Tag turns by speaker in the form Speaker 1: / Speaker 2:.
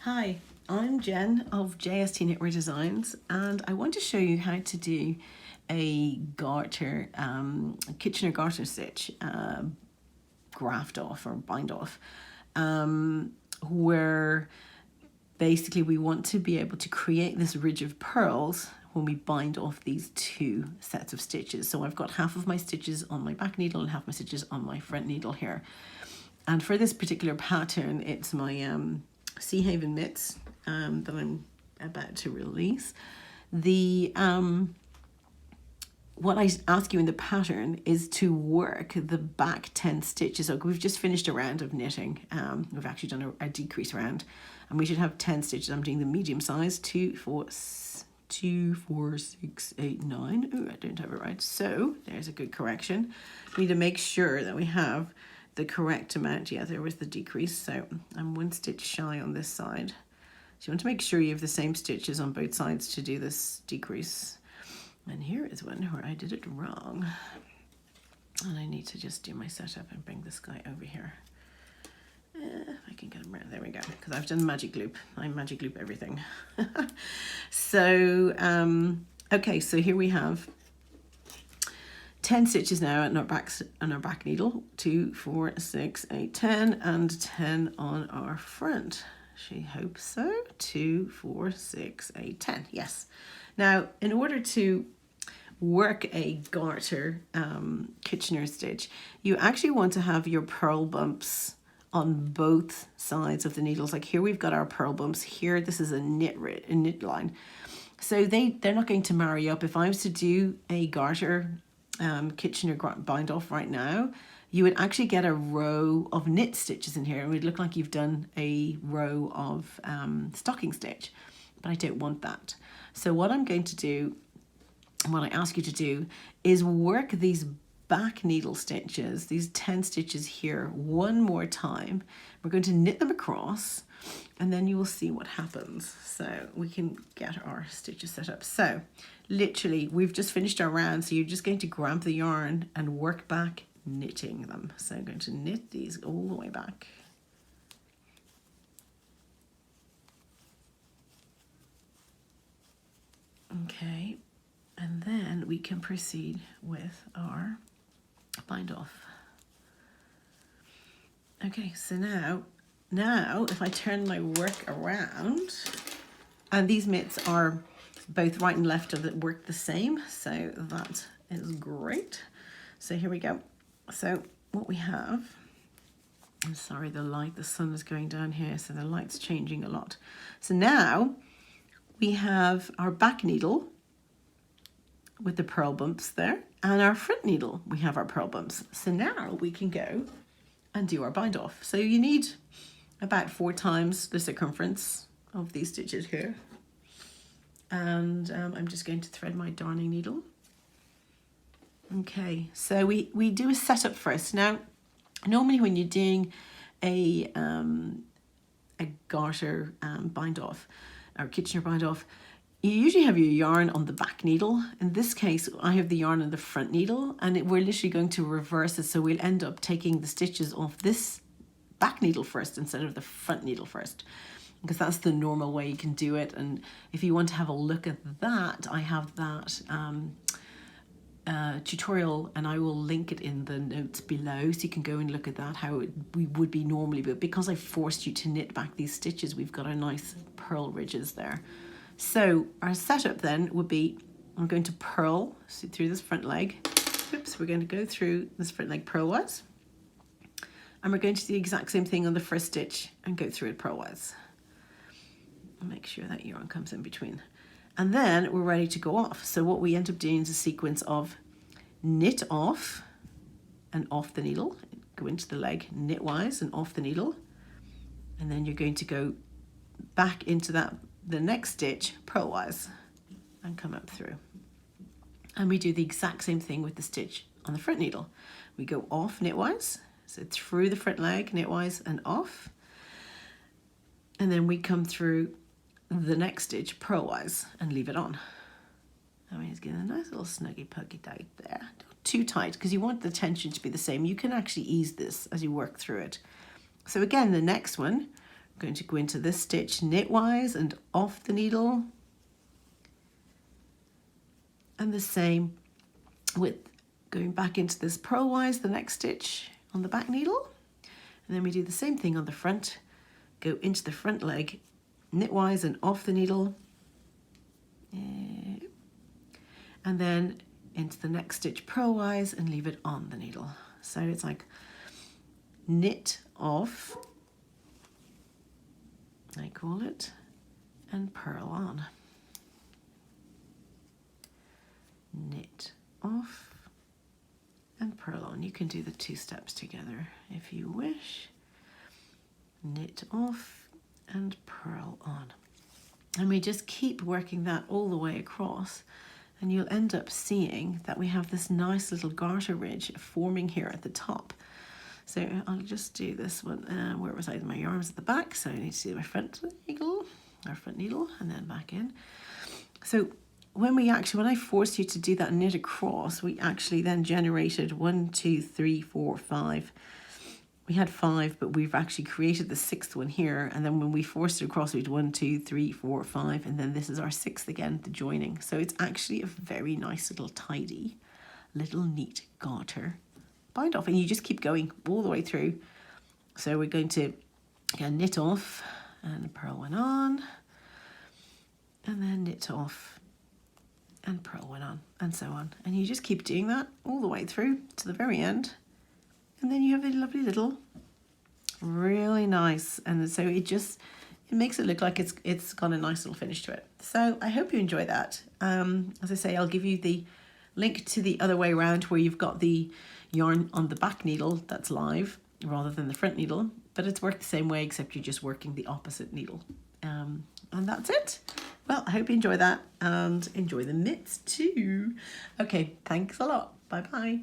Speaker 1: Hi, I'm Jen of JST Knitwear Designs, and I want to show you how to do a garter, Kitchener garter stitch graft off or bind off, where basically we want to be able to create this ridge of pearls when we bind off these two sets of stitches. So I've got half of my stitches on my back needle and half my stitches on my front needle here. And for this particular pattern, it's my Sea Haven mitts that I'm about to release. What I ask you in the pattern is to work the back 10 stitches. So we've just finished a round of knitting. We've actually done a decrease round, and we should have 10 stitches. I'm doing the medium size, 2, 4, 6, 8, 9. Oh, I don't have it right. So there's a good correction. We need to make sure that we have the correct amount. Yeah, there was the decrease, so I'm 1 stitch shy on this side. So you want to make sure you have the same stitches on both sides to do this decrease. And here is one where I did it wrong, and I need to just do my setup and bring this guy over here. If I can get him around, there we go, because I've done magic loop. I magic loop everything. So okay, so here we have 10 stitches now on our back needle, 2, 4, 6, 8, 10, and 10 on our front. She hopes so. 2, 4, 6, 8, 10. Yes. Now, in order to work a garter Kitchener stitch, you actually want to have your purl bumps on both sides of the needles. Like here we've got our purl bumps. Here this is a knit line. So they're not going to marry up. If I was to do a garter Kitchener bind off right now, you would actually get a row of knit stitches in here. It would look like you've done a row of stocking stitch, but I don't want that. So what I'm going to do, what I ask you to do, is work these back needle stitches, these 10 stitches here, one more time. We're going to knit them across, and then you will see what happens. So we can get our stitches set up. So literally we've just finished our round, so you're just going to grab the yarn and work back knitting them. So I'm going to knit these all the way back. Okay, and then we can proceed with our bind off. Okay, so now if I turn my work around, and these mitts are both right and left of it work the same, so that is great. So here we go. So what we have, I'm sorry, the sun is going down here, so the light's changing a lot. So now we have our back needle with the purl bumps there, and our front needle, we have our purl bumps. So now we can go and do our bind off. So you need about 4 times the circumference of these stitches here. And I'm just going to thread my darning needle. Okay, so we do a setup first. Now, normally when you're doing a garter bind off, or Kitchener bind off, you usually have your yarn on the back needle. In this case, I have the yarn on the front needle, and we're literally going to reverse it. So we'll end up taking the stitches off this back needle first instead of the front needle first, because that's the normal way you can do it. And if you want to have a look at that, I have that tutorial, and I will link it in the notes below, so you can go and look at that, how we would be normally. But because I forced you to knit back these stitches, we've got our nice purl ridges there. So our setup then would be, I'm going to purl through this front leg. Oops, we're going to go through this front leg purlwise, and we're going to do the exact same thing on the first stitch and go through it purlwise. Make sure that yarn comes in between, and then we're ready to go off. So what we end up doing is a sequence of knit off and off the needle, go into the leg knitwise and off the needle, and then you're going to go back into the next stitch purlwise and come up through. And we do the exact same thing with the stitch on the front needle. We go off knitwise, so through the front leg knitwise and off, and then we come through the next stitch purlwise and leave it on. I mean, it's getting a nice little snuggy puggy tight there. Not too tight, because you want the tension to be the same. You can actually ease this as you work through it. So again, the next one, I'm going to go into this stitch knitwise and off the needle. And the same with going back into this purlwise, the next stitch on the back needle. And then we do the same thing on the front, go into the front leg, knitwise and off the needle. And then into the next stitch purlwise and leave it on the needle. So it's like knit off, I call it, and purl on. Knit off and purl on. You can do the 2 steps together if you wish. Knit off and purl on. And we just keep working that all the way across, and you'll end up seeing that we have this nice little garter ridge forming here at the top. So I'll just do this one. Where was I? My yarn's at the back, so I need to do my front needle, and then back in. So when I forced you to do that knit across, we actually then generated 1, 2, 3, 4, 5. We had 5, but we've actually created the 6th one here. And then when we forced it across, we had 1, 2, 3, 4, 5. And then this is our 6th again, the joining. So it's actually a very nice little tidy, little neat garter bind off. And you just keep going all the way through. So we're going to again knit off and purl one on. And then knit off and purl one on, and so on. And you just keep doing that all the way through to the very end. And then you have a lovely little, really nice, and so it makes it look like it's got a nice little finish to it. So I hope you enjoy that. As I say, I'll give you the link to the other way around where you've got the yarn on the back needle that's live rather than the front needle, but it's worked the same way except you're just working the opposite needle. And that's it. Well, I hope you enjoy that and enjoy the mitts too. Okay, thanks a lot. Bye bye.